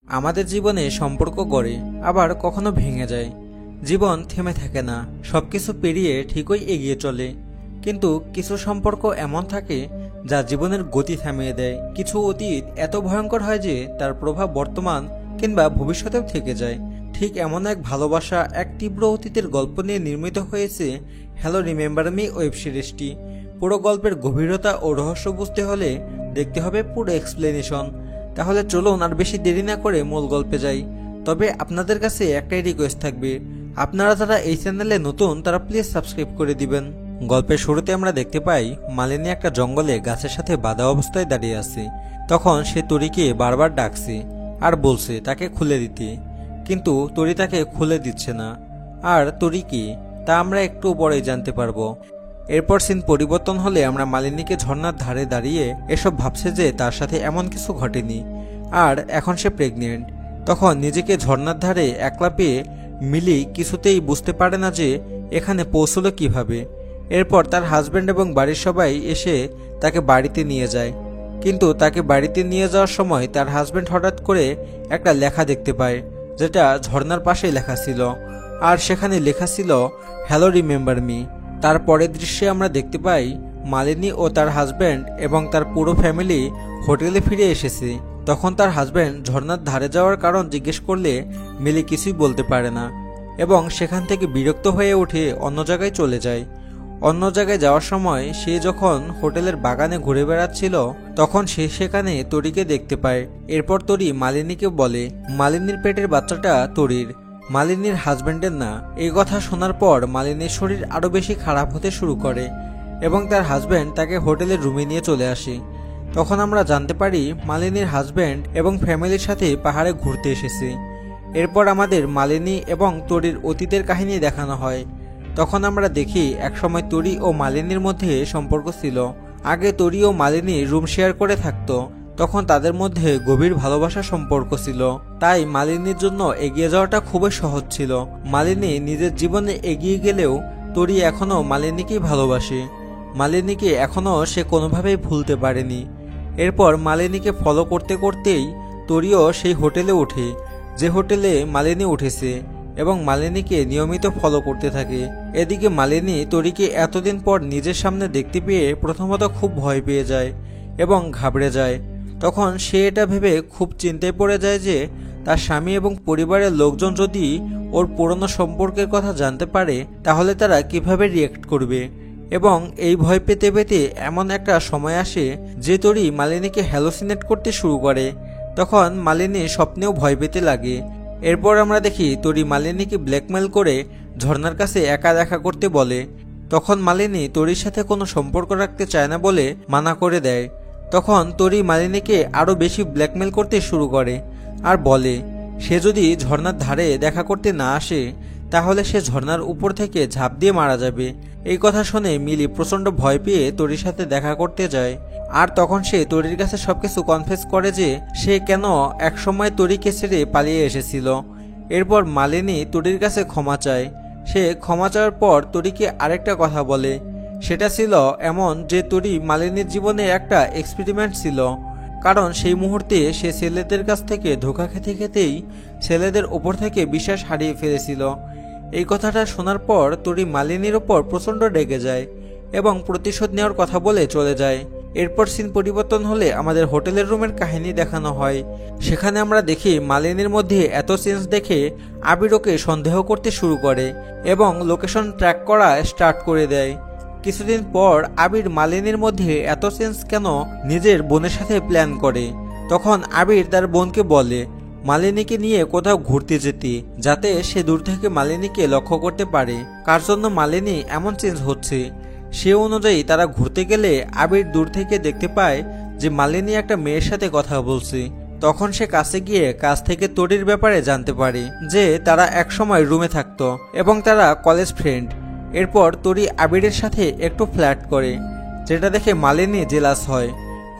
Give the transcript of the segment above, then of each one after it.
আমাদের জীবনে সম্পর্ক গড়ে আবার কখনো ভেঙে যায়। জীবন থেমে থাকে না, সবকিছু পেরিয়ে ঠিকই এগিয়ে চলে। কিন্তু কিছু সম্পর্ক এমন থাকে যা জীবনের গতি থামিয়ে দেয়। কিছু অতীত এত ভয়ঙ্কর হয় যে তার প্রভাব বর্তমান কিংবা ভবিষ্যতেও থেকে যায়। ঠিক এমন এক ভালোবাসা, এক তীব্র অতীতের গল্প নিয়ে নির্মিত হয়েছে হ্যালো রিমেম্বার মি ওয়েব সিরিজটি। পুরো গল্পের গভীরতা ও রহস্য বুঝতে হলে দেখতে হবে পুরো এক্সপ্লেনেশন। তাহলে চলুন আর বেশি দেরি না করে মূল গল্পে যাই। তবে আপনাদের কাছে একটাই রিকোয়েস্ট থাকবে, আপনারা যারা এই চ্যানেলে নতুন তারা প্লিজ সাবস্ক্রাইব করে দিবেন। গল্পের শুরুতে আমরা দেখতে পাই মালিনী একটা জঙ্গলে গাছের সাথে বাঁধা অবস্থায় দাঁড়িয়ে আছে। তখন সে তরিকে বারবার ডাকছে আর বলছে তাকে খুলে দিতে, কিন্তু তরি তাকে খুলে দিচ্ছে না। আর তরি কি তা আমরা একটু পরেই জানতে পারবো। এরপর সিন পরিবর্তন হলে আমরা মালিনীকে ঝর্ণার ধারে দাঁড়িয়ে এসব ভাবছে যে তার সাথে এমন কিছু ঘটেনি, আর এখন সে প্রেগনেন্ট। তখন নিজেকে ঝর্ণার ধারে একলা পেয়ে মিলি কিছুতেই বুঝতে পারে না যে এখানে পৌঁছলো কিভাবে। এরপর তার হাজব্যান্ড এবং বাড়ির সবাই এসে তাকে বাড়িতে নিয়ে যায়, কিন্তু তাকে বাড়িতে নিয়ে যাওয়ার সময় তার হাজব্যান্ড হঠাৎ করে একটা লেখা দেখতে পায়, যেটা ঝর্ণার পাশেই লেখা ছিল। আর সেখানে লেখা ছিল হ্যালো রিমেম্বার মি। তার পরের দৃশ্যে আমরা দেখতে পাই মালিনী ও তার হাজব্যান্ড এবং তার পুরো ফ্যামিলি হোটেলে ফিরে এসেছে। তখন তার হাজব্যান্ড ঝর্ণার ধারে যাওয়ার কারণ জিজ্ঞেস করলে মিলি কিছুই বলতে পারে না এবং সেখান থেকে বিরক্ত হয়ে উঠে অন্য জায়গায় চলে যায়। অন্য জায়গায় যাওয়ার সময় সে যখন হোটেলের বাগানে ঘুরে বেড়াচ্ছিল তখন সে সেখানে তরিকে দেখতে পায়। এরপর তরি মালিনীকে বলে মালিনীর পেটের বাচ্চাটা তরির, মালিনীর হাজব্যান্ডের না। এই কথা শোনার পর মালিনীর শরীর আরো বেশি খারাপ হতে শুরু করে এবং তার হাজব্যান্ড তাকে হোটেলের রুমে নিয়ে চলে আসে। তখন আমরা জানতে পারি মালিনীর হাজব্যান্ড এবং ফ্যামিলির সাথে পাহাড়ে ঘুরতে এসেছে। এরপর আমাদের মালিনী এবং তরির অতীতের কাহিনী দেখানো হয়। তখন আমরা দেখি একসময় তরি ও মালিনীর মধ্যে সম্পর্ক ছিল। আগে তরি ও মালিনী রুম শেয়ার করে থাকতো। তখন তাদের মধ্যে গভীর ভালোবাসার সম্পর্ক ছিল, তাই মালিনীর জন্য এগিয়ে যাওয়াটা খুবই সহজ ছিল। মালিনী নিজের জীবনে এগিয়ে গেলেও তরি এখনও মালিনীকেই ভালোবাসে। মালিনীকে এখনও সে কোনোভাবেই ভুলতে পারেনি। এরপর মালিনীকে ফলো করতে করতেই তরিও সেই হোটেলে ওঠে যে হোটেলে মালিনী উঠেছে এবং মালিনীকে নিয়মিত ফলো করতে থাকে। এদিকে মালিনী তরিকে এতদিন পর নিজের সামনে দেখতে পেয়ে প্রথমত খুব ভয় পেয়ে যায় এবং ঘাবড়ে যায়। তখন সে এটা ভেবে খুব চিন্তায় পড়ে যায় যে তার স্বামী এবং পরিবারের লোকজন যদি ওর পুরনো সম্পর্কের কথা জানতে পারে তাহলে তারা কিভাবে রিয়েক্ট করবে। এবং এই ভয় পেতে পেতে এমন একটা সময় আসে যে তরি মালিনীকে হ্যালোসিনেট করতে শুরু করে। তখন মালিনী স্বপ্নেও ভয় পেতে লাগে। এরপর আমরা দেখি তরি মালিনীকে ব্ল্যাকমেল করে ঝর্ণার কাছে একা দেখা করতে বলে। তখন মালিনী তরির সাথে কোনো সম্পর্ক রাখতে চায় না বলে মানা করে দেয়। তখন তরি মালিনীকে আরও বেশি ব্ল্যাকমেল করতে শুরু করে আর বলে সে যদি ঝর্ণার ধারে দেখা করতে না আসে তাহলে সে ঝর্ণার উপর থেকে ঝাঁপ দিয়ে মারা যাবে। এই কথা শুনে মিলি প্রচণ্ড ভয় পেয়ে তরির সাথে দেখা করতে যায়। আর তখন সে তরির কাছে সবকিছু কনফেস করে যে সে কেন একসময় তরিকে ছেড়ে পালিয়ে এসেছিল। এরপর মালিনী তরির কাছে ক্ষমা চায়। সে ক্ষমা চাওয়ার পর তরিকে আরেকটা কথা বলে। সেটা ছিল এমন যে তরি মালিনীর জীবনে একটা এক্সপেরিমেন্ট ছিল, কারণ সেই মুহূর্তে সে ছেলেদের কাছ থেকে ধোঁকা খেতে খেতেই ছেলেদের ওপর থেকে বিশ্বাস হারিয়ে ফেলেছিল। এই কথাটা শোনার পর তরি মালিনীর ওপর প্রচণ্ড রেগে যায় এবং প্রতিশোধ নেওয়ার কথা বলে চলে যায়। এরপর সিন পরিবর্তন হলে আমাদের হোটেলের রুমের কাহিনী দেখানো হয়। সেখানে আমরা দেখি মালিনীর মধ্যে এত চেঞ্জ দেখে আবির ওকে সন্দেহ করতে শুরু করে এবং লোকেশন ট্র্যাক করা স্টার্ট করে দেয়। কিছুদিন পর আবির মালিনীর মধ্যে এত চেঞ্জ কেন নিজের বোনের সাথে প্ল্যান করে। তখন আবির তার বোনকে বলে মালিনীকে নিয়ে কোথাও ঘুরতে যেতে, যাতে সে দূর থেকে মালিনীকে লক্ষ্য করতে পারে কার জন্য মালিনী এমন চেঞ্জ হচ্ছে। সে অনুযায়ী তারা ঘুরতে গেলে আবির দূর থেকে দেখতে পায় যে মালিনী একটা মেয়ের সাথে কথা বলছে। তখন সে কাছে গিয়ে কাছ থেকে তরির ব্যাপারে জানতে পারে যে তারা একসময় রুমে থাকতো এবং তারা কলেজ ফ্রেন্ড। এরপর তরি আবিরের সাথে একটু ফ্ল্যাট করে, যেটা দেখে মালিনী জেলাস হয়।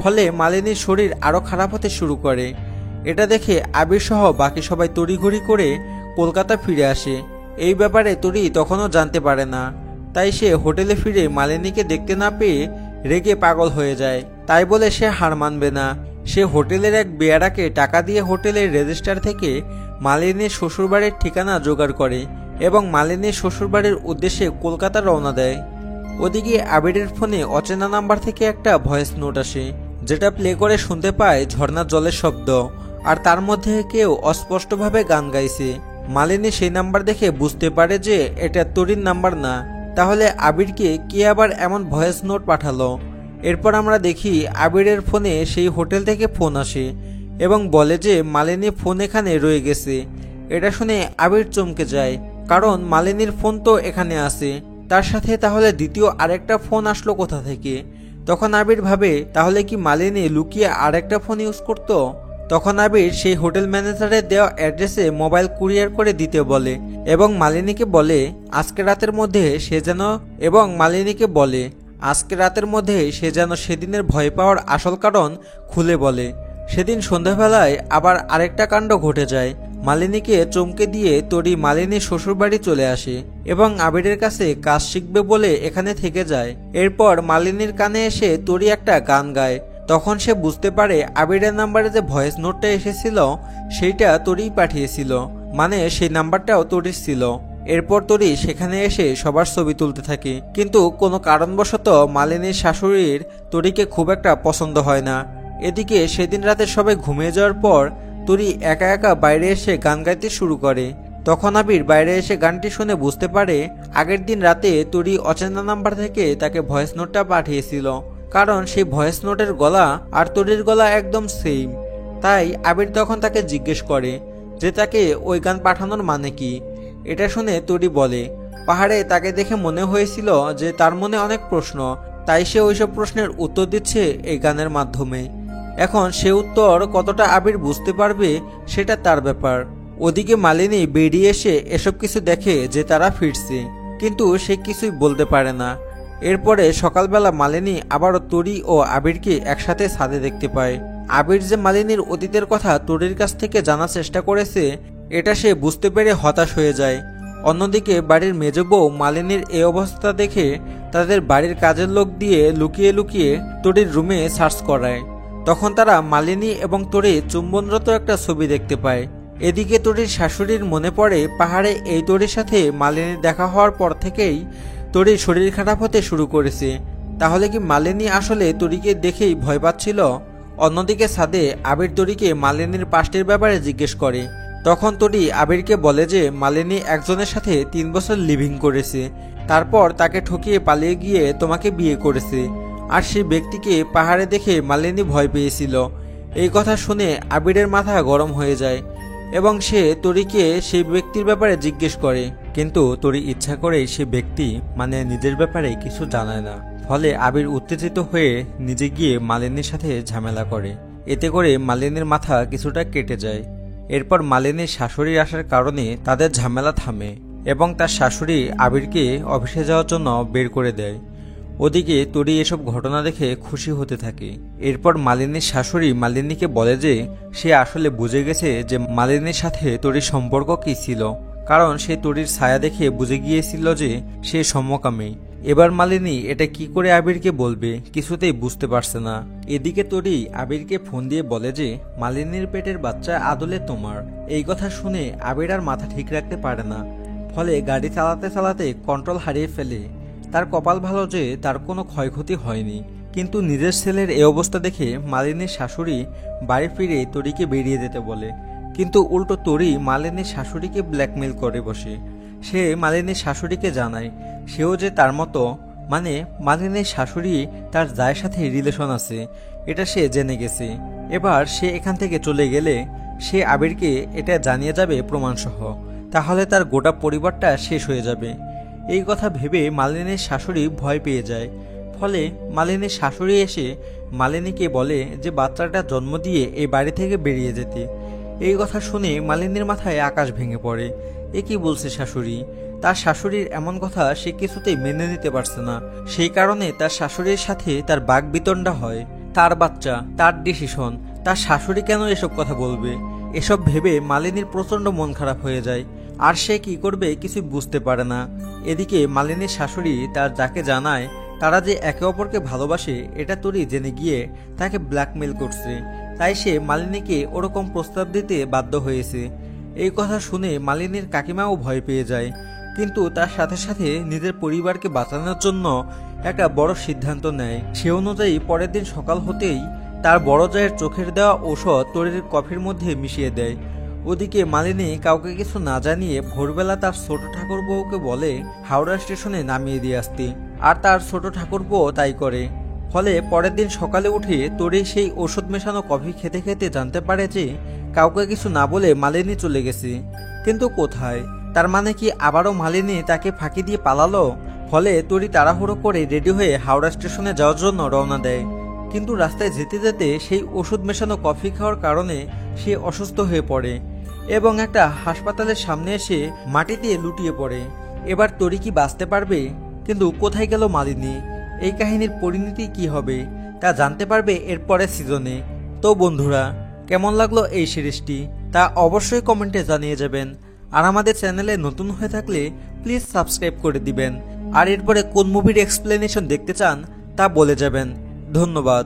ফলে মালিনীর শরীর আরও খারাপ হতে শুরু করে। এটা দেখে আবির সহ বাকি সবাই তড়িঘড়ি করে কলকাতা ফিরে আসে। এই ব্যাপারে তরি তখনও জানতে পারে না, তাই সে হোটেলে ফিরে মালিনীকে দেখতে না পেয়ে রেগে পাগল হয়ে যায়। তাই বলে সে হার মানবে না। সে হোটেলের এক বেয়ারাকে টাকা দিয়ে হোটেলের রেজিস্টার থেকে মালিনীর শ্বশুরবাড়ির ঠিকানা জোগাড় করে এবং মালিনীর শ্বশুরবাড়ির উদ্দেশ্যে কলকাতা রওনা দেয়। ওদিকে আবিরের ফোনে অচেনা নাম্বার থেকে একটা ভয়েস নোট আসে, যেটা প্লে করে শুনতে পায় ঝর্ণার জলের শব্দ, আর তার মধ্যে কেউ অস্পষ্টভাবে গান গাইছে। মালিনী সেই নাম্বার দেখে বুঝতে পারে যে এটা তরির নাম্বার না। তাহলে আবিরকে কে আবার এমন ভয়েস নোট পাঠালো? এরপর আমরা দেখি আবিরের ফোনে সেই হোটেল থেকে ফোন আসে এবং বলে যে মালিনী ফোন এখানে রয়ে গেছে। এটা শুনে আবির চমকে যায়, কারণ মালিনীর ফোন তো এখানে আছে, তার সাথে তাহলে দ্বিতীয় আরেকটা ফোন আসলো কোথা থেকে? তখন আবির ভাবে তাহলে কি মালিনী লুকিয়ে আরেকটা ফোন ইউজ করতো? তখন আবির সেই হোটেল ম্যানেজারের দেওয়া অ্যাড্রেসে মোবাইল কুরিয়ার করে দিতে বলে এবং মালিনীকে বলে আজকে রাতের মধ্যে সে যেন সেদিনের ভয় পাওয়ার আসল কারণ খুলে বলে। সেদিন সন্ধ্যাবেলায় আবার আরেকটা কাণ্ড ঘটে যায়। মালিনীকে চমকে দিয়ে তরি মালিনীর শ্বশুরবাড়ি চলে আসে এবং আবিরের কাছে কাজ শিখবে বলে এখানে থেকে যায়। এরপর মালিনীর কানে এসে তরি একটা গান গায়। তখন সে বুঝতে পারে আবিরের নাম্বারে যে ভয়েস নোটটা এসেছিল সেইটা তরিই পাঠিয়েছিল, মানে সেই নাম্বারটাও তরির ছিল। এরপর তরি সেখানে এসে সবার ছবি তুলতে থাকে, কিন্তু কোনো কারণবশত মালিনীর শাশুড়ির তরিকে খুব একটা পছন্দ হয় না। এদিকে সেদিন রাতে সবাই ঘুমিয়ে যাওয়ার পর তরি একা একা বাইরে এসে গান গাইতে শুরু করে। তখন আবির বাইরে এসে গানটি শুনে বুঝতে পারে আগের দিন রাতে তরি অচেনা নাম্বার থেকে তাকে ভয়েস নোটটা পাঠিয়েছিল, কারণ সেই ভয়েস নোটের গলা আর তরির গলা একদম সেম। তাই আবির তখন তাকে জিজ্ঞেস করে যে তাকে ওই গান পাঠানোর মানে কি। এটা শুনে তরি বলে পাহাড়ে তাকে দেখে মনে হয়েছিল যে তার মনে অনেক প্রশ্ন, তাই সে ওইসব প্রশ্নের উত্তর দিচ্ছে এই গানের মাধ্যমে। এখন সে উত্তর কতটা আবির বুঝতে পারবে সেটা তার ব্যাপার। ওদিকে মালিনী বেরিয়ে এসে এসব কিছু দেখে যে তারা ফিরছে, কিন্তু সে কিছুই বলতে পারে না। এরপরে সকালবেলা মালিনী আবারও তরি ও আবিরকে একসাথে ছাদে দেখতে পায়। আবির যে মালিনীর অতীতের কথা তরির কাছ থেকে জানার চেষ্টা করেছে এটা সে বুঝতে পেরে হতাশ হয়ে যায়। অন্যদিকে বাড়ির মেজ বউ মালিনীর এই অবস্থা দেখে তাদের বাড়ির কাজের লোক দিয়ে লুকিয়ে লুকিয়ে তরির রুমে সার্চ করায়। তখন তারা মালিনী এবং তরি চুম্বনরত একটা ছবি দেখতে পায়। এদিকে তরির শাশুড়ির মনে পড়ে পাহাড়ে এই তরির সাথে মালিনীর দেখা হওয়ার পর থেকেই তরির শরীর খারাপ হতে শুরু করেছে। তাহলে কি মালিনী আসলে তরিকে দেখেই ভয় পাচ্ছিল? অন্যদিকে ছাদে আবির তরিকে মালিনীর পাস্টের ব্যাপারে জিজ্ঞেস করে। তখন তরি আবিরকে বলে যে মালিনী একজনের সাথে 3 বছর লিভিং করেছে, তারপর তাকে ঠকিয়ে পালিয়ে গিয়ে তোমাকে বিয়ে করেছে, আর সেই ব্যক্তিকে পাহাড়ে দেখে মালিনী ভয় পেয়েছিল। এই কথা শুনে আবিরের মাথা গরম হয়ে যায় এবং সে তরিকে সেই ব্যক্তির ব্যাপারে জিজ্ঞেস করে, কিন্তু তরি ইচ্ছা করেই সে ব্যক্তি মানে নিজের ব্যাপারে কিছু জানায় না। ফলে আবির উত্তেজিত হয়ে নিজে গিয়ে মালিনীর সাথে ঝামেলা করে। এতে করে মালিনীর মাথা কিছুটা কেটে যায়। এরপর মালিনীর শাশুড়ি আসার কারণে তাদের ঝামেলা থামে এবং তার শাশুড়ি আবিরকে অফিসে যাওয়ার জন্য বের করে দেয়। ওদিকে তরি এসব ঘটনা দেখে খুশি হতে থাকে। এরপর মালিনীর শাশুড়ি মালিনীকে বলে যে সে আসলে বুঝে গেছে যে মালিনীর সাথে তরির সম্পর্ক কী ছিল, কারণ সে তরির ছায়া দেখে বুঝে গিয়েছিল যে সে সমকামী। এবার মালিনী এটা কি করে আবিরকে বলবে কিছুতেই বুঝতে পারছে না। এদিকে তরি আবিরকে ফোন দিয়ে বলে যে মালিনীর পেটের বাচ্চা আদলে তোমার। এই কথা শুনে আবির আর মাথা ঠিক রাখতে পারে না, ফলে গাড়ি চালাতে চালাতে কন্ট্রোল হারিয়ে ফেলে। তার কপাল ভালো যে তার কোনো ক্ষয়ক্ষতি হয়নি, কিন্তু নিজের ছেলের এই অবস্থা দেখে মালিনীর শাশুড়ি বাড়ি ফিরে তরিকে বেরিয়ে যেতে বলে, কিন্তু উল্টো তরি মালিনীর শাশুড়িকে ব্ল্যাকমেল করে বসে। সে মালিনীর শাশুড়িকে জানায় সেও যে তার মতো, মানে মালিনীর শাশুড়ি তার জায়ের সাথে রিলেশন আছে, এটা সে জেনে গেছে। এবার সে এখান থেকে চলে গেলে সে আবিরকে এটা জানিয়ে যাবে প্রমাণসহ, তাহলে তার গোটা পরিবারটা শেষ হয়ে যাবে। এই কথা ভেবে মালিনীর শাশুড়ি ভয় পেয়ে যায়। ফলে মালিনীর শাশুড়ি এসে মালিনীকে বলে যে বাচ্চাটা জন্ম দিয়ে এই বাড়ি থেকে বেরিয়ে যেতে। এই কথা শুনে মালিনীর মাথায় আকাশ ভেঙে পড়ে। এ কি বলছে শাশুড়ি? তার শাশুড়ির এমন কথা সে কিছুতেই মেনে নিতে পারছে না। সেই কারণে তার শাশুড়ির সাথে তার বাকবিতণ্ডা হয়। তার বাচ্চা, তার ডিসিশন, তার শাশুড়ি কেন এসব কথা বলবে? এসব ভেবে মালিনীর প্রচণ্ড মন খারাপ হয়ে যায়, আর সে কি করবে কিছু বুঝতে পারে না। এদিকে মালিনীর শাশুড়ি তার যাকে জানায় তারা যে একে অপরকে ভালোবাসে এটা তরি জেনে গিয়ে তাকে ব্ল্যাকমেল করছে। তাই সে মালিনীকে ওরকম প্রস্তাব দিতে বাধ্য হয়েছে। এই কথা শুনে মালিনীর কাকিমাও ভয় পেয়ে যায়, কিন্তু তার সাথে সাথে নিজের পরিবারকে বাঁচানোর জন্য একটা বড় সিদ্ধান্ত নেয়। সে অনুযায়ী পরের দিন সকাল হতেই তার বড় জায়ের চোখের দেওয়া ঔষধ তরির কফির মধ্যে মিশিয়ে দেয়। ওদিকে মালিনী কাউকে কিছু না জানিয়ে ভোরবেলা তার ছোট ঠাকুরবউকে বলে হাওড়া স্টেশনে নামিয়ে দিয়ে আসতে, আর তার ছোট ঠাকুরবউ তাই করে। ফলে পরের দিন সকালে উঠে তরি সেই ওষুধ মেশানো কফি খেতে খেতে জানতে পারে যে কাউকে কিছু না বলে মালিনী চলে গেছে। কিন্তু কোথায়? তার মানে কি আবারও মালিনী তাকে ফাঁকি দিয়ে পালালো? ফলে তরি তাড়াহুড়ো করে রেডি হয়ে হাওড়া স্টেশনে যাওয়ার জন্য রওনা দেয়। কিন্তু রাস্তায় যেতে যেতে সেই ওষুধ মেশানো কফি খাওয়ার কারণে সে অসুস্থ হয়ে পড়ে এবং একটা হাসপাতালের সামনে এসে মাটিতে লুটিয়ে পড়ে। এবার তরি কি বাঁচতে পারবে? কিন্তু কোথায় গেল মালিনী? এই কাহিনীর পরিণতি কি হবে তা জানতে পারবে এর পরের সিজনে। তো বন্ধুরা, কেমন লাগলো এই সিরিজটি তা অবশ্যই কমেন্টে জানিয়ে যাবেন। আর আমাদের চ্যানেলে নতুন হয়ে থাকলে প্লিজ সাবস্ক্রাইব করে দিবেন। আর এরপরে কোন মুভির এক্সপ্লেনেশন দেখতে চান তা বলে যাবেন। ধন্যবাদ।